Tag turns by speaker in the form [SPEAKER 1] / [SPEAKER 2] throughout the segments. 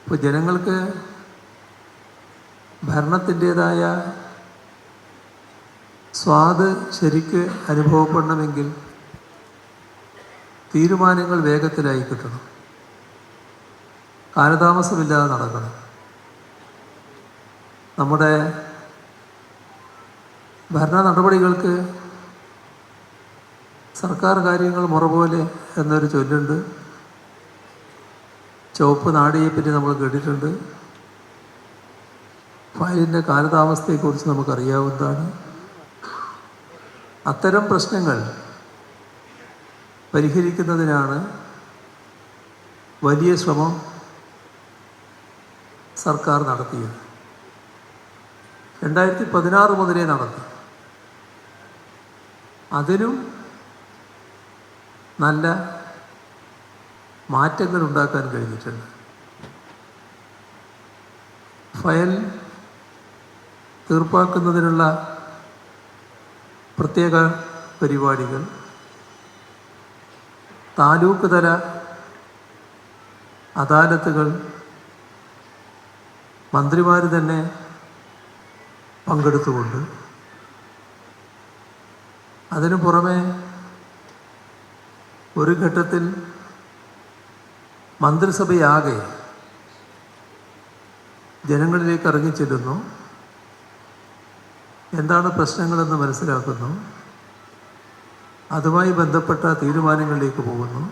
[SPEAKER 1] ഇപ്പോൾ ജനങ്ങൾക്ക് ഭരണത്തിൻ്റേതായ സ്വാദ് ശരിക്ക് അനുഭവപ്പെടണമെങ്കിൽ തീരുമാനങ്ങൾ വേഗത്തിലായി കിട്ടണം, കാലതാമസമില്ലാതെ നടക്കണം. നമ്മുടെ ഭരണ നടപടികൾക്ക് സർക്കാർ കാര്യങ്ങൾ മുറ പോലെ എന്നൊരു ചൊല്ലുണ്ട്. ചുവപ്പ് നാടിയെപ്പറ്റി നമ്മൾ കേട്ടിട്ടുണ്ട്. ഫയലിൻ്റെ കാലതാമസത്തെക്കുറിച്ച് നമുക്കറിയാവുന്നതാണ്. അത്തരം പ്രശ്നങ്ങൾ പരിഹരിക്കുന്നതിനാണ് വലിയ ശ്രമം സർക്കാർ നടത്തിയത്. 2016 മുതലേ നടത്തി. അതിനും നല്ല മാറ്റങ്ങൾ ഉണ്ടാക്കാൻ കഴിഞ്ഞിട്ടുണ്ട്. ഫയൽ തീർപ്പാക്കുന്നതിനുള്ള പ്രത്യേക പരിപാടികൾ, താലൂക്ക് തല അദാലത്തുകൾ മന്ത്രിമാർ തന്നെ പങ്കെടുത്തുകൊണ്ട്, അതിനു പുറമെ ഒരു ഘട്ടത്തിൽ മന്ത്രിസഭയാകെ ജനങ്ങളിലേക്ക് ഇറങ്ങിച്ചെല്ലുന്നു, എന്താണ് പ്രശ്നങ്ങളെന്ന് മനസ്സിലാക്കുന്നു, അതുമായി ബന്ധപ്പെട്ട തീരുമാനങ്ങളിലേക്ക് പോകുന്നു.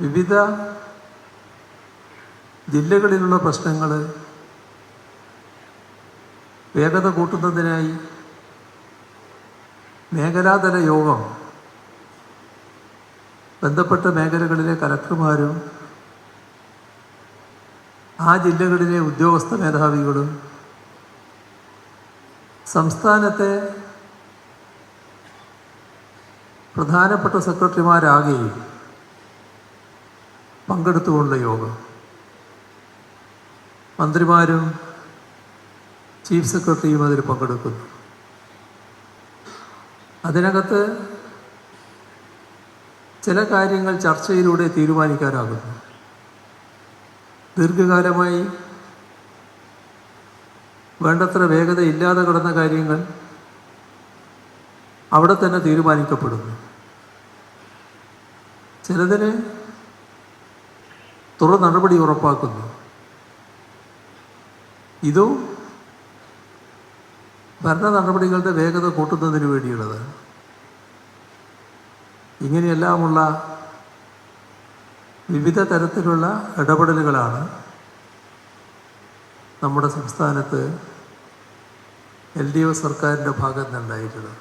[SPEAKER 1] വിവിധ ജില്ലകളിലുള്ള പ്രശ്നങ്ങൾ വേഗത കൂട്ടുന്നതിനായി മേഖലാതല യോഗം ബന്ധപ്പെട്ട മേഖലകളിലെ കലക്ടർമാരും ആ ജില്ലകളിലെ ഉദ്യോഗസ്ഥ മേധാവികളും സംസ്ഥാനത്തെ പ്രധാനപ്പെട്ട സെക്രട്ടറിമാരാകെയും പങ്കെടുത്തുകൊണ്ടുള്ള യോഗം. മന്ത്രിമാരും ചീഫ് സെക്രട്ടറിയും അതിൽ പങ്കെടുക്കുന്നു. അതിനകത്ത് ചില കാര്യങ്ങൾ ചർച്ചയിലൂടെ തീരുമാനിക്കാനാകുന്നു. ദീർഘകാലമായി വേണ്ടത്ര വേഗതയില്ലാതെ കിടന്ന കാര്യങ്ങൾ അവിടെ തന്നെ തീരുമാനിക്കപ്പെടുന്നു. ചിലതിന് തുടർ നടപടി ഉറപ്പാക്കുന്നു. ഇതും ഭരണ നടപടികളുടെ വേഗത കൂട്ടുന്നതിന് വേണ്ടിയുള്ളതാണ്. ഇങ്ങനെയെല്ലാമുള്ള വിവിധ തരത്തിലുള്ള ഇടപെടലുകളാണ് നമ്മുടെ സംസ്ഥാനത്ത് LDF സർക്കാരിൻ്റെ ഭാഗത്ത് നിന്നുണ്ടായിട്ടുള്ളത്.